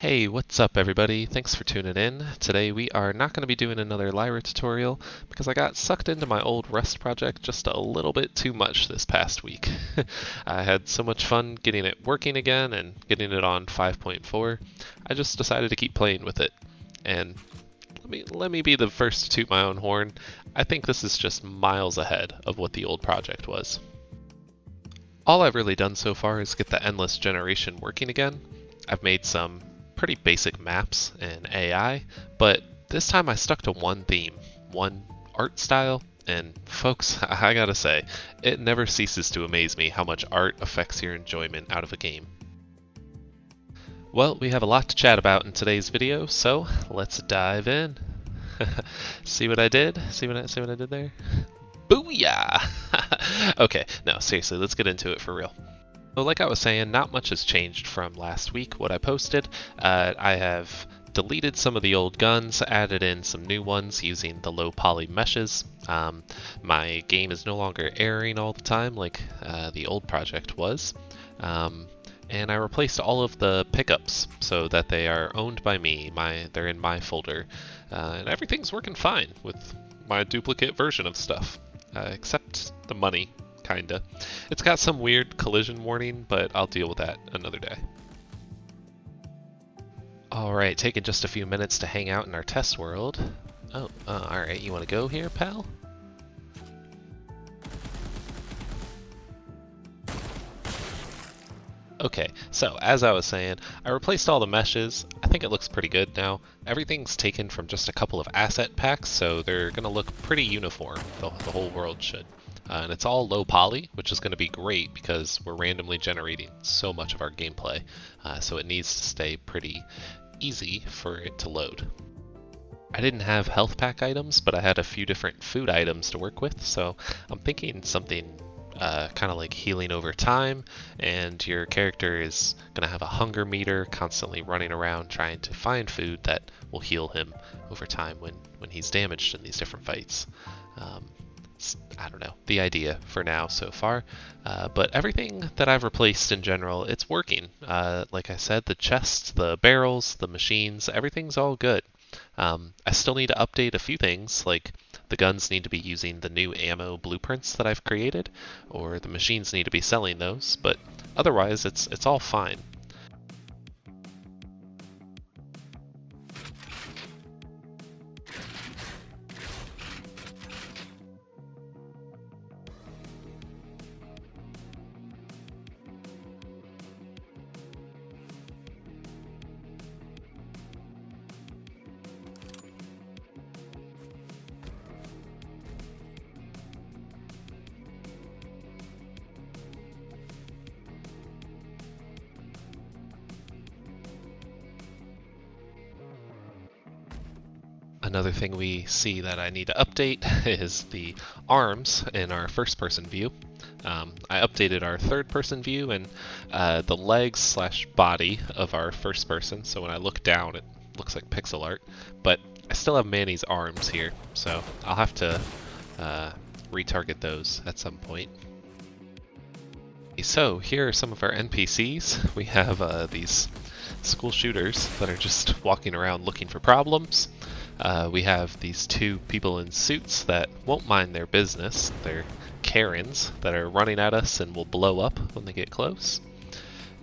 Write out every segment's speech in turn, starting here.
Hey, what's up everybody? Thanks for tuning in. Today we are not going to be doing another Lyra tutorial because I got sucked into my old Rust project just a little bit too much this past week. I had so much fun getting it working again and getting it on 5.4. I just decided to keep playing with it. And let me be the first to toot my own horn. I think this is just miles ahead of what the old project was. All I've really done so far is get the endless generation working again. I've made some pretty basic maps and AI, but this time I stuck to one theme, one art style, and folks, I gotta say, it never ceases to amaze me how much art affects your enjoyment out of a game. Well, we have a lot to chat about in today's video, so let's dive in. See what I did? See what I did there? Booyah! Okay, no, seriously, let's get into it for real. So like I was saying, not much has changed from last week, what I posted. I have deleted some of the old guns, added in some new ones using the low poly meshes. My game is no longer erroring all the time like the old project was. And I replaced all of the pickups so that they are owned by me. They're in my folder. And everything's working fine with my duplicate version of stuff, except the money. Kinda. It's got some weird collision warning, but I'll deal with that another day. Alright, taking just a few minutes to hang out in our test world. Oh, alright, you want to go here, pal? Okay, so as I was saying, I replaced all the meshes. I think it looks pretty good now. Everything's taken from just a couple of asset packs, so they're going to look pretty uniform. The whole world should. And it's all low poly, which is going to be great because we're randomly generating so much of our gameplay. So it needs to stay pretty easy for it to load. I didn't have health pack items, but I had a few different food items to work with, so I'm thinking something kind of like healing over time, and your character is going to have a hunger meter constantly running around trying to find food that will heal him over time when he's damaged in these different fights. I don't know, the idea for now so far, but everything that I've replaced in general, it's working. Like I said, the chests, the barrels, the machines, everything's all good. I still need to update a few things, like the guns need to be using the new ammo blueprints that I've created, or the machines need to be selling those, but otherwise it's all fine. Another thing we see that I need to update is the arms in our first-person view. I updated our third-person view and the legs slash body of our first person, so when I look down it looks like pixel art, but I still have Manny's arms here, so I'll have to retarget those at some point. So here are some of our NPCs. We have these school shooters that are just walking around looking for problems. We have these two people in suits that won't mind their business. They're Karens that are running at us and will blow up when they get close.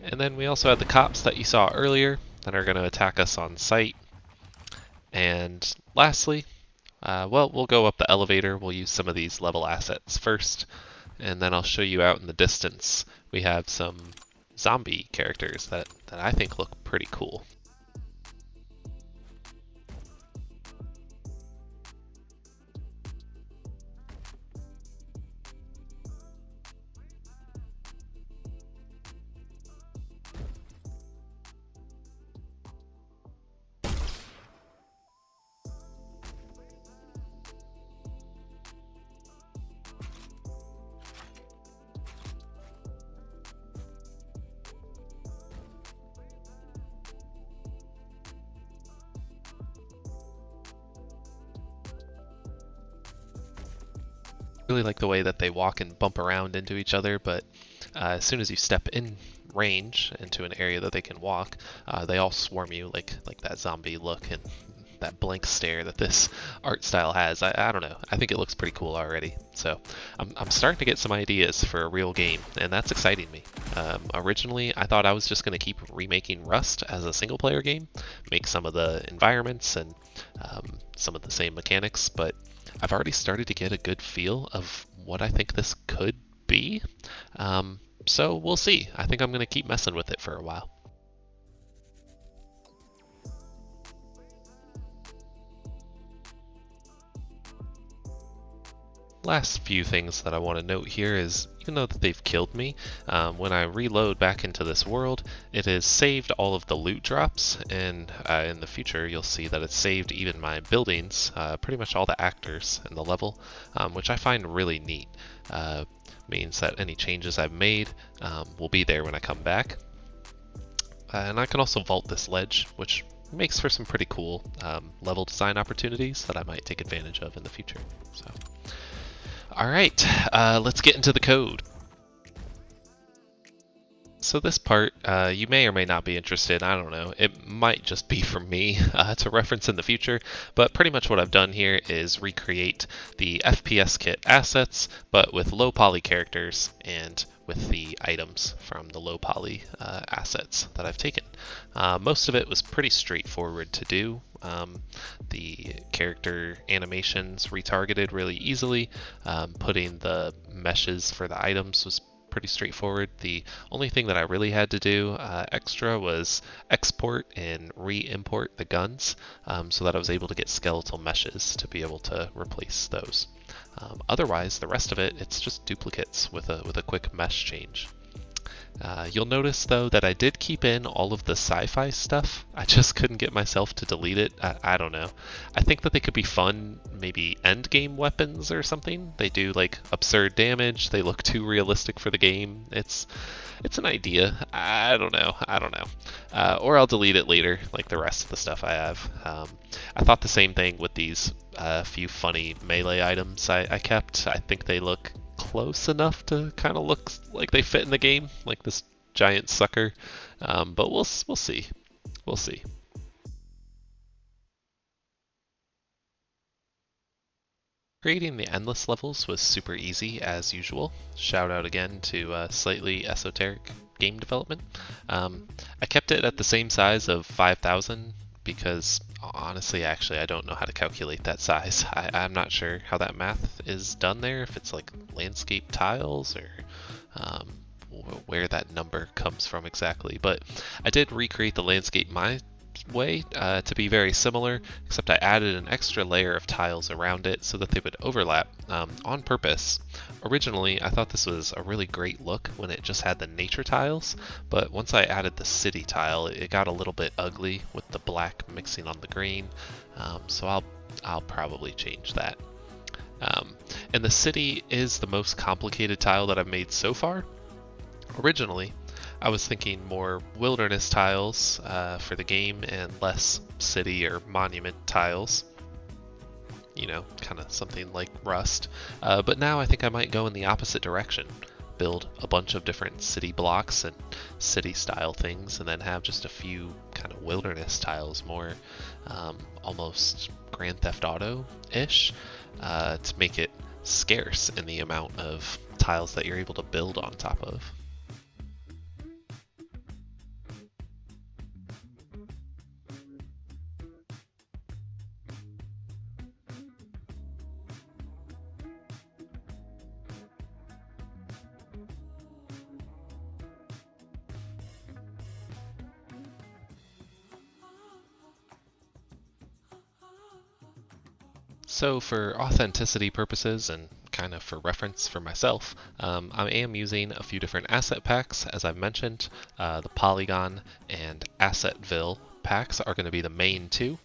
And then we also have the cops that you saw earlier that are going to attack us on sight. And lastly, well, we'll go up the elevator. We'll use some of these level assets first, and then I'll show you out in the distance. We have some zombie characters that I think look pretty cool. Really like the way that they walk and bump around into each other, but as soon as you step in range into an area that they can walk, they all swarm you like that zombie look and that blank stare that this art style has. I don't know. I think it looks pretty cool already. So I'm starting to get some ideas for a real game, and that's exciting me. Originally, I thought I was just going to keep remaking Rust as a single player game, make some of the environments and some of the same mechanics, but I've already started to get a good feel of what I think this could be. So we'll see. I think I'm going to keep messing with it for a while. Last few things that I want to note here is, even though that they've killed me, when I reload back into this world, it has saved all of the loot drops, and in the future you'll see that it's saved even my buildings, pretty much all the actors in the level, which I find really neat. Means that any changes I've made will be there when I come back. And I can also vault this ledge, which makes for some pretty cool level design opportunities that I might take advantage of in the future. So. Alright, let's get into the code. So this part, you may or may not be interested, I don't know, it might just be for me to reference in the future, but pretty much what I've done here is recreate the FPS Kit assets, but with low poly characters and with the items from the low poly assets that I've taken. Most of it was pretty straightforward to do. The character animations retargeted really easily. Putting the meshes for the items was pretty straightforward. The only thing that I really had to do extra was export and re-import the guns so that I was able to get skeletal meshes to be able to replace those. Otherwise, the rest of it, it's just duplicates with a quick mesh change. You'll notice though that I did keep in all of the sci-fi stuff. I just couldn't get myself to delete it. I don't know. I think that they could be fun, maybe end game weapons or something. They do like absurd damage. They look too realistic for the game. It's an idea. I don't know. Or I'll delete it later, like the rest of the stuff I have. I thought the same thing with these few funny melee items I kept. I think they look close enough to kind of look like they fit in the game, like this giant sucker. But we'll see. We'll see. Creating the endless levels was super easy as usual. Shout out again to Slightly Esoteric Game Development. I kept it at the same size of 5,000 because honestly, actually, I don't know how to calculate that size. I'm not sure how that math is done there, if it's like landscape tiles or where that number comes from exactly. But I did recreate the landscape my way to be very similar, except I added an extra layer of tiles around it so that they would overlap on purpose. Originally, I thought this was a really great look when it just had the nature tiles, but once I added the city tile, it got a little bit ugly with the black mixing on the green, so I'll probably change that. And the city is the most complicated tile that I've made so far. Originally, I was thinking more wilderness tiles for the game and less city or monument tiles. You know, kind of something like Rust. But now I think I might go in the opposite direction. Build a bunch of different city blocks and city style things, and then have just a few kind of wilderness tiles, more almost Grand Theft Auto-ish, to make it scarce in the amount of tiles that you're able to build on top of. So for authenticity purposes and kind of for reference for myself, I am using a few different asset packs. As I've mentioned, the Polygon and Assetville packs are going to be the main two,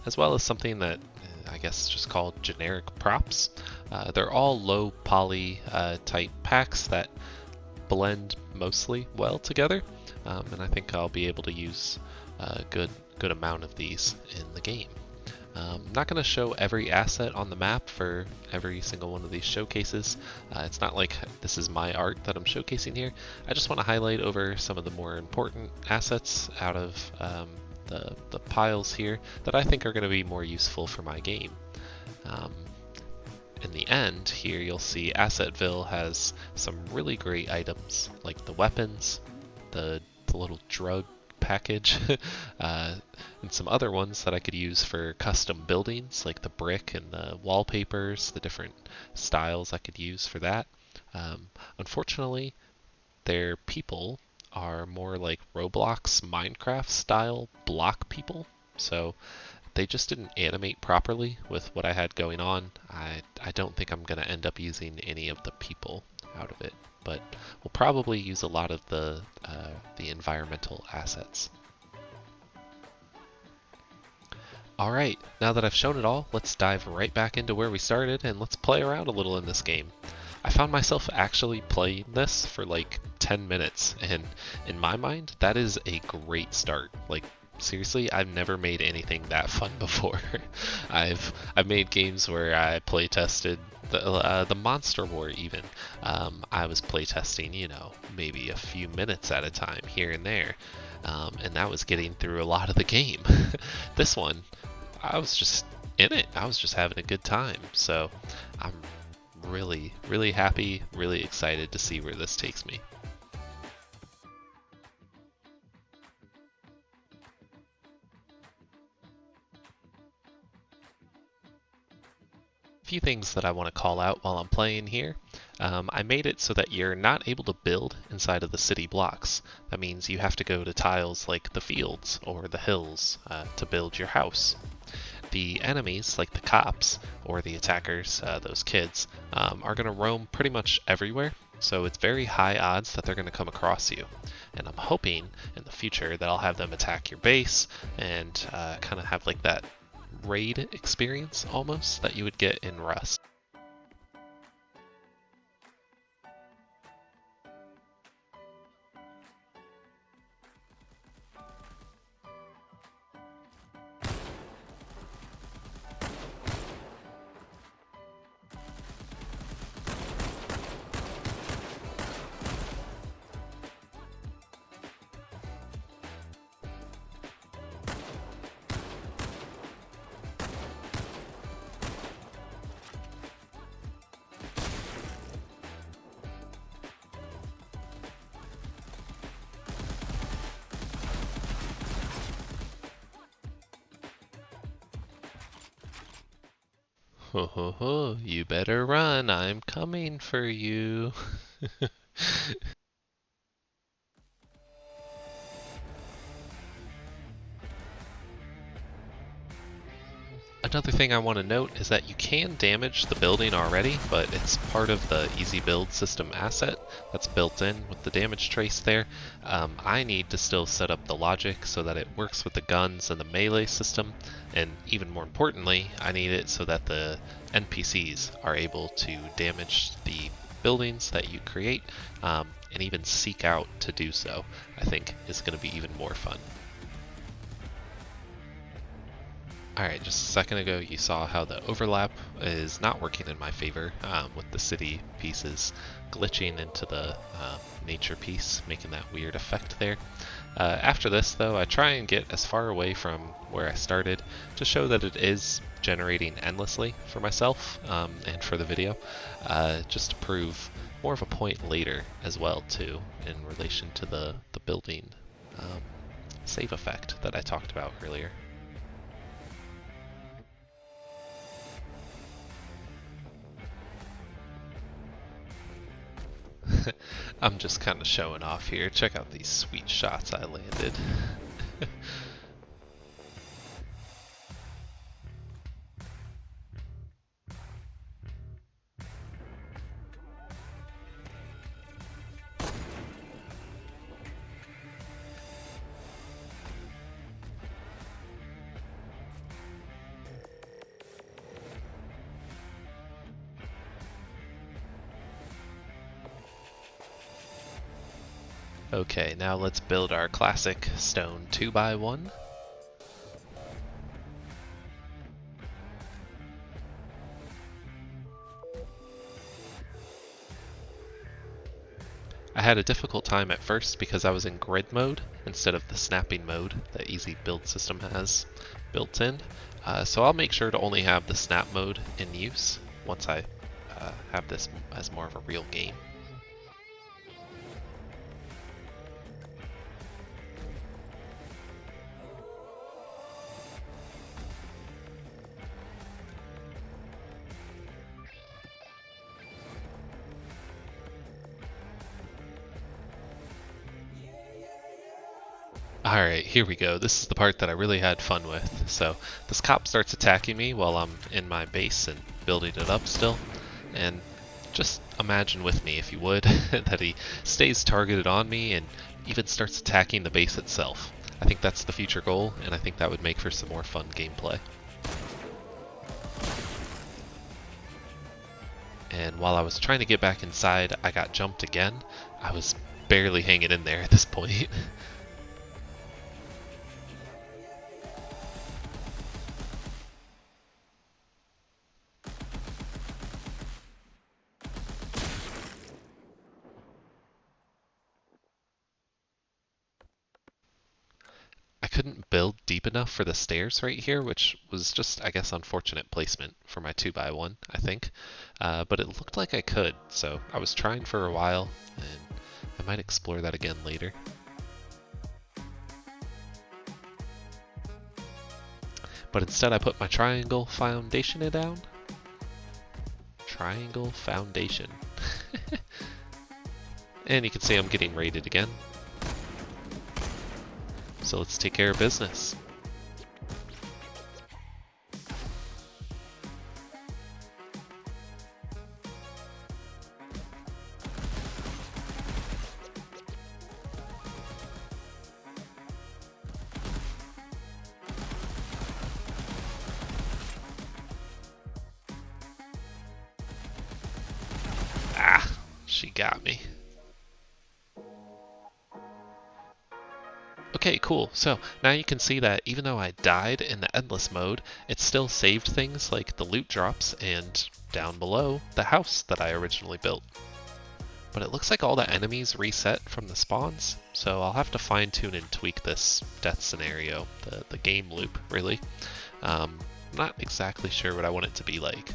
as well as something that I guess is just called generic props. They're all low poly type packs that blend mostly well together, and I think I'll be able to use a good amount of these in the game. Not going to show every asset on the map for every single one of these showcases. It's not like this is my art that I'm showcasing here. I just want to highlight over some of the more important assets out of the piles here that I think are going to be more useful for my game. In the end here you'll see Assetville has some really great items like the weapons, the little drug package, and some other ones that I could use for custom buildings like the brick and the wallpapers, the different styles I could use for that. Unfortunately, their people are more like Roblox Minecraft style block people, so they just didn't animate properly with what I had going on. I don't think I'm going to end up using any of the people out of it, but we'll probably use a lot of the environmental assets. Alright, now that I've shown it all, let's dive right back into where we started and let's play around a little in this game. I found myself actually playing this for like 10 minutes, and in my mind, that is a great start. Like, seriously, I've never made anything that fun before. I've made games where I play tested the Monster War even. I was play testing, you know, maybe a few minutes at a time here and there, and that was getting through a lot of the game. This one, I was just in it. I was just having a good time. So I'm really, really happy, really excited to see where this takes me. Few things that I want to call out while I'm playing here. I made it so that you're not able to build inside of the city blocks. That means you have to go to tiles like the fields or the hills to build your house. The enemies, like the cops or the attackers, those kids, are going to roam pretty much everywhere, so it's very high odds that they're going to come across you. And I'm hoping in the future that I'll have them attack your base and kind of have like that raid experience almost that you would get in Rust. Ho ho ho, you better run, I'm coming for you. Another thing I want to note is that you can damage the building already, but it's part of the easy build system asset that's built in with the damage trace there. I need to still set up the logic so that it works with the guns and the melee system, and even more importantly, I need it so that the NPCs are able to damage the buildings that you create, and even seek out to do so. I think is going to be even more fun. Alright, just a second ago you saw how the overlap is not working in my favor, with the city pieces glitching into the nature piece, making that weird effect there. After this though, I try and get as far away from where I started to show that it is generating endlessly for myself and for the video, just to prove more of a point later as well too, in relation to the building save effect that I talked about earlier. I'm just kind of showing off here. Check out these sweet shots I landed. Okay, now let's build our classic stone 2x1. I had a difficult time at first because I was in grid mode instead of the snapping mode that Easy Build System has built in. So I'll make sure to only have the snap mode in use once I have this as more of a real game. Alright, here we go. This is the part that I really had fun with. So, this cop starts attacking me while I'm in my base and building it up still. And just imagine with me, if you would, that he stays targeted on me and even starts attacking the base itself. I think that's the future goal, and I think that would make for some more fun gameplay. And while I was trying to get back inside, I got jumped again. I was barely hanging in there at this point. I couldn't build deep enough for the stairs right here, which was just, I guess, unfortunate placement for my 2x1, I think. But it looked like I could, so I was trying for a while, and I might explore that again later. But instead I put my triangle foundation down. Triangle foundation. And you can see I'm getting raided again. So let's take care of business. Ah, she got me. Okay, cool. So now you can see that even though I died in the endless mode, it still saved things like the loot drops and down below the house that I originally built. But it looks like all the enemies reset from the spawns, so I'll have to fine tune and tweak this death scenario, the game loop really. I'm not exactly sure what I want it to be like.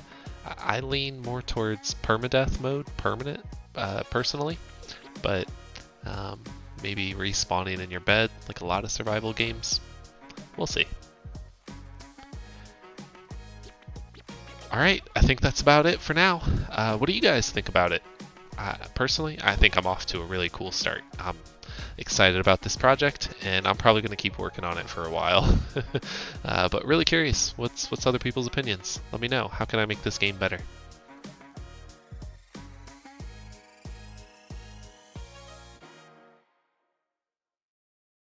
I lean more towards permadeath mode, permanent, personally, but maybe respawning in your bed, like a lot of survival games. We'll see. Alright, I think that's about it for now. What do you guys think about it? Personally, I think I'm off to a really cool start. I'm excited about this project, and I'm probably going to keep working on it for a while. But really curious, what's other people's opinions? Let me know. How can I make this game better?